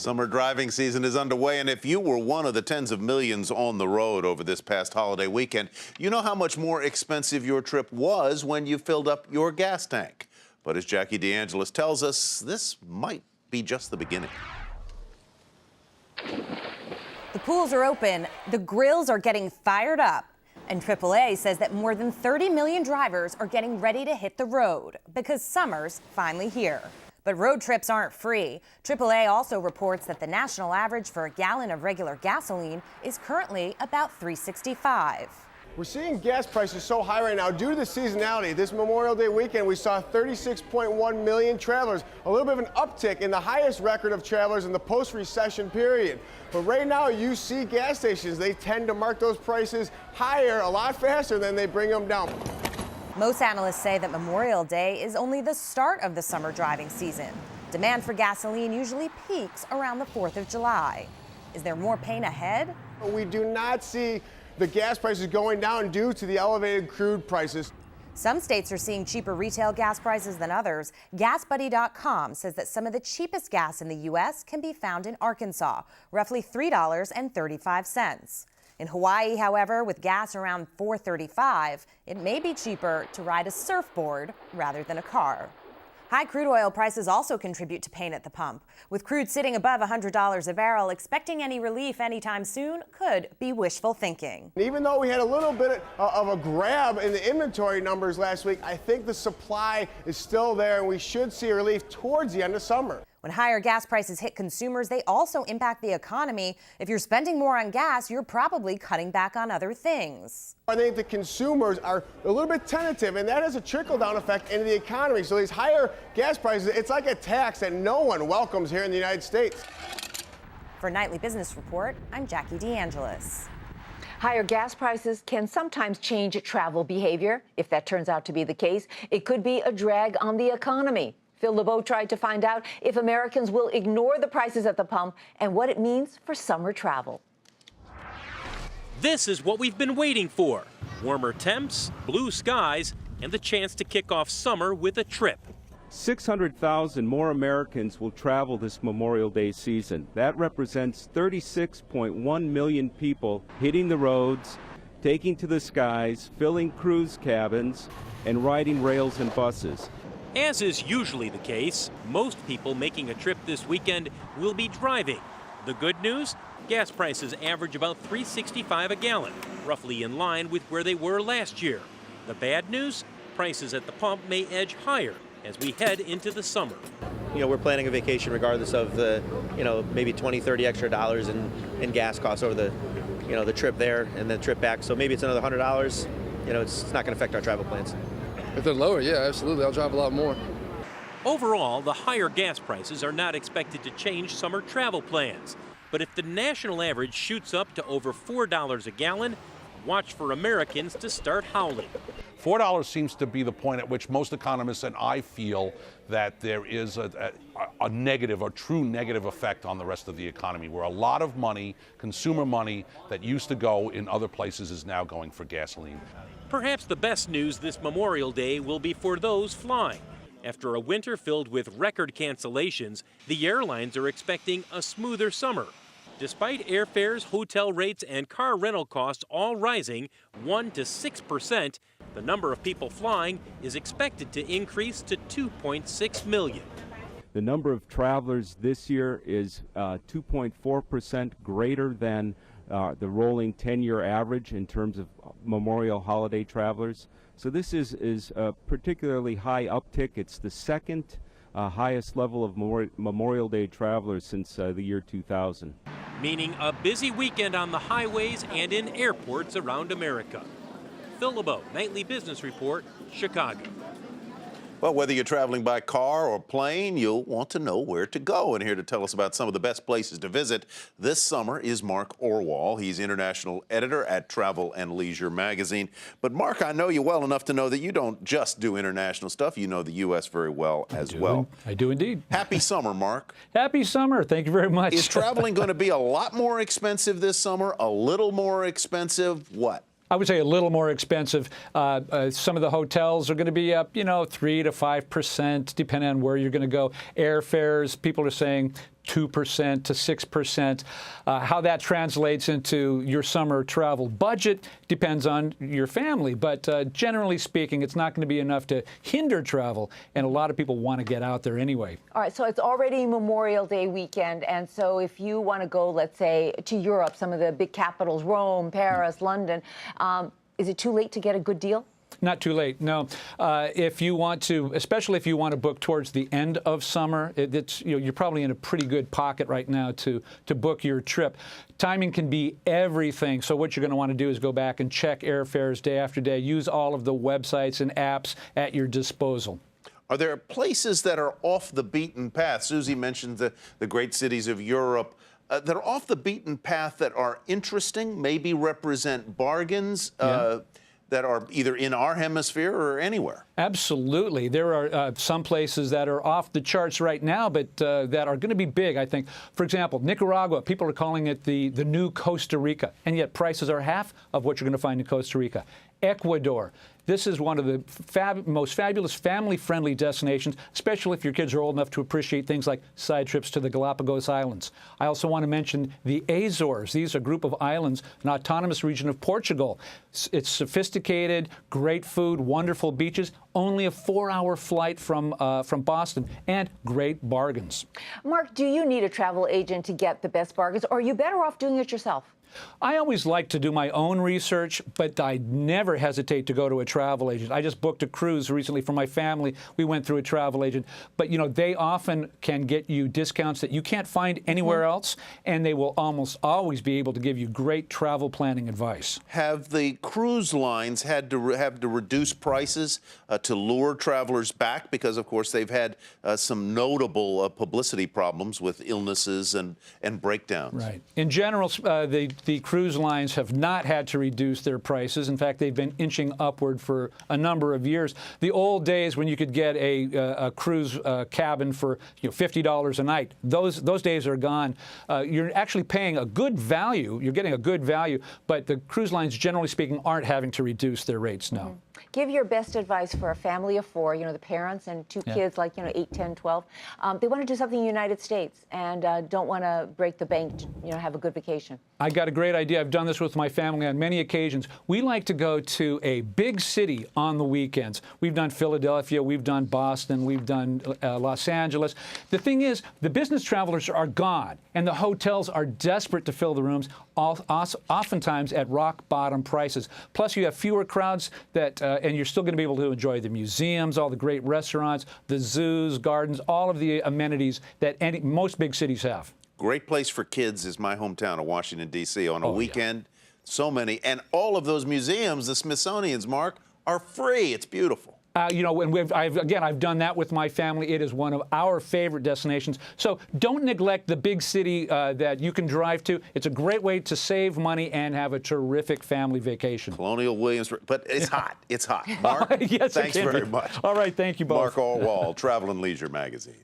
Summer driving season is underway, and if you were one of the tens of millions on the road over this past holiday weekend, you know how much more expensive your trip was when you filled up your gas tank. But as Jackie DeAngelis tells us, this might be just the beginning. The pools are open, the grills are getting fired up, and AAA says that more than 30 million drivers are getting ready to hit the road because summer's finally here. But road trips aren't free. AAA also reports that the national average for a gallon of regular gasoline is currently about $3.65. We're seeing gas prices so high right now due to the seasonality. This Memorial Day weekend, we saw 36.1 million travelers, a little bit of an uptick in the highest record of travelers in the post-recession period. But right now, you see gas stations, they tend to mark those prices higher a lot faster than they bring them down. Most analysts say that Memorial Day is only the start of the summer driving season. Demand for gasoline usually peaks around the 4th of July. Is there more pain ahead? We do not see the gas prices going down due to the elevated crude prices. Some states are seeing cheaper retail gas prices than others. GasBuddy.com says that some of the cheapest gas in the U.S. can be found in Arkansas, roughly $3.35. In Hawaii, however, with gas around $4.35, it may be cheaper to ride a surfboard rather than a car. High crude oil prices also contribute to pain at the pump. With crude sitting above $100 a barrel, expecting any relief anytime soon could be wishful thinking. Even though we had a little bit of a grab in the inventory numbers last week, I think the supply is still there and we should see relief towards the end of summer. When higher gas prices hit consumers, they also impact the economy. If you're spending more on gas, you're probably cutting back on other things. I think the consumers are a little bit tentative, and that has a trickle-down effect into the economy. So these higher gas prices, it's like a tax that no one welcomes here in the United States. For Nightly Business Report, I'm Jackie DeAngelis. Higher gas prices can sometimes change travel behavior. If that turns out to be the case, it could be a drag on the economy. Phil LeBeau tried to find out if Americans will ignore the prices at the pump and what it means for summer travel. This is what we've been waiting for. Warmer temps, blue skies, and the chance to kick off summer with a trip. 600,000 more Americans will travel this Memorial Day season. That represents 36.1 million people hitting the roads, taking to the skies, filling cruise cabins, and riding rails and buses. As is usually the case, most people making a trip this weekend will be driving. The good news? Gas prices average about $3.65 a gallon, roughly in line with where they were last year. The bad news? Prices at the pump may edge higher as we head into the summer. You know, we're planning a vacation regardless of the, maybe 20, 30 extra dollars in gas costs over the, the trip there and the trip back. So maybe it's another $100. It's not going to affect our travel plans. If they're lower, yeah, absolutely. I'll drive a lot more. Overall, the higher gas prices are not expected to change summer travel plans. But if the national average shoots up to over $4 a gallon, watch for Americans to start howling. $4 seems to be the point at which most economists and I feel that there is a negative, a true negative effect on the rest of the economy, where a lot of money, consumer money, that used to go in other places is now going for gasoline. Perhaps the best news this Memorial Day will be for those flying. After a winter filled with record cancellations, the airlines are expecting a smoother summer. Despite airfares, hotel rates, and car rental costs all rising 1% to 6%, the number of people flying is expected to increase to 2.6 million. The number of travelers this year is 2.4% greater than the rolling 10-year average in terms of Memorial holiday travelers. So this is a particularly high uptick. It's the second highest level of Memorial Day travelers since the year 2000. Meaning a busy weekend on the highways and in airports around America. Phil LeBeau, Nightly Business Report, Chicago. Well, whether you're traveling by car or plane, you'll want to know where to go. And here to tell us about some of the best places to visit this summer is Mark Orwall. He's international editor at Travel and Leisure magazine. But Mark, I know you well enough to know that you don't just do international stuff. You know the U.S. very well as well. I do indeed. Happy summer, Mark. Happy summer. Thank you very much. Is traveling going to be a lot more expensive this summer? A little more expensive? What? I would say a little more expensive. Some of the hotels are going to be up, 3 to 5%, depending on where you're going to go. Airfares, people are saying 2% to 6%. How that translates into your summer travel budget depends on your family, but generally speaking, it's not going to be enough to hinder travel, and a lot of people want to get out there anyway. All right, so it's already Memorial Day weekend, and so if you want to go, let's say, to Europe, some of the big capitals, Rome, Paris, London, is it too late to get a good deal? Not too late, no. If you want to, especially if you want to book towards the end of summer, you're probably in a pretty good pocket right now to book your trip. Timing can be everything, so what you're going to want to do is go back and check airfares day after day. Use all of the websites and apps at your disposal. Are there places that are off the beaten path? Susie mentioned the great cities of Europe. That are off the beaten path that are interesting, maybe represent bargains. That are either in our hemisphere or anywhere. Absolutely. There are some places that are off the charts right now, but that are going to be big, I think. For example, Nicaragua, people are calling it the new Costa Rica, and yet prices are half of what you're going to find in Costa Rica. Ecuador. This is one of the most fabulous family-friendly destinations, especially if your kids are old enough to appreciate things like side trips to the Galapagos Islands. I also want to mention the Azores. These are a group of islands, an autonomous region of Portugal. It's sophisticated, great food, wonderful beaches, only a 4-hour flight from Boston, and great bargains. Mark, do you need a travel agent to get the best bargains, or are you better off doing it yourself? I always like to do my own research, but I never hesitate to go to a travel agent. I just booked a cruise recently for my family. We went through a travel agent. But, you know, they often can get you discounts that you can't find anywhere else, and they will almost always be able to give you great travel planning advice. Have the cruise lines had to reduce prices to lure travelers back? Because, of course, they've had some notable publicity problems with illnesses and breakdowns. Right. In general, the cruise lines have not had to reduce their prices. In fact, they've been inching upward for a number of years. The old days when you could get a cruise cabin for $50 a night, those days are gone. You're actually paying a good value. You're getting a good value, but the cruise lines, generally speaking, aren't having to reduce their rates now. Give your best advice for a family of 4, the parents and 2 kids, like, 8, 10, 12. They want to do something in the United States and don't want to break the bank, have a good vacation. I got a great idea. I've done this with my family on many occasions. We like to go to a big city on the weekends. We've done Philadelphia, we've done Boston, we've done Los Angeles. The thing is, the business travelers are gone, and the hotels are desperate to fill the rooms, oftentimes at rock-bottom prices. Plus, you have fewer crowds and you're still going to be able to enjoy the museums, all the great restaurants, the zoos, gardens, all of the amenities that most big cities have. Great place for kids is my hometown of Washington, D.C. on a weekend. So many. And all of those museums, the Smithsonian's, Mark, are free. It's beautiful. And I've done that with my family. It is one of our favorite destinations. So don't neglect the big city that you can drive to. It's a great way to save money and have a terrific family vacation. Colonial Williamsburg, but it's hot. It's hot. Mark, yes, thanks very much. All right, thank you both. Mark Orwall, Travel and Leisure Magazine.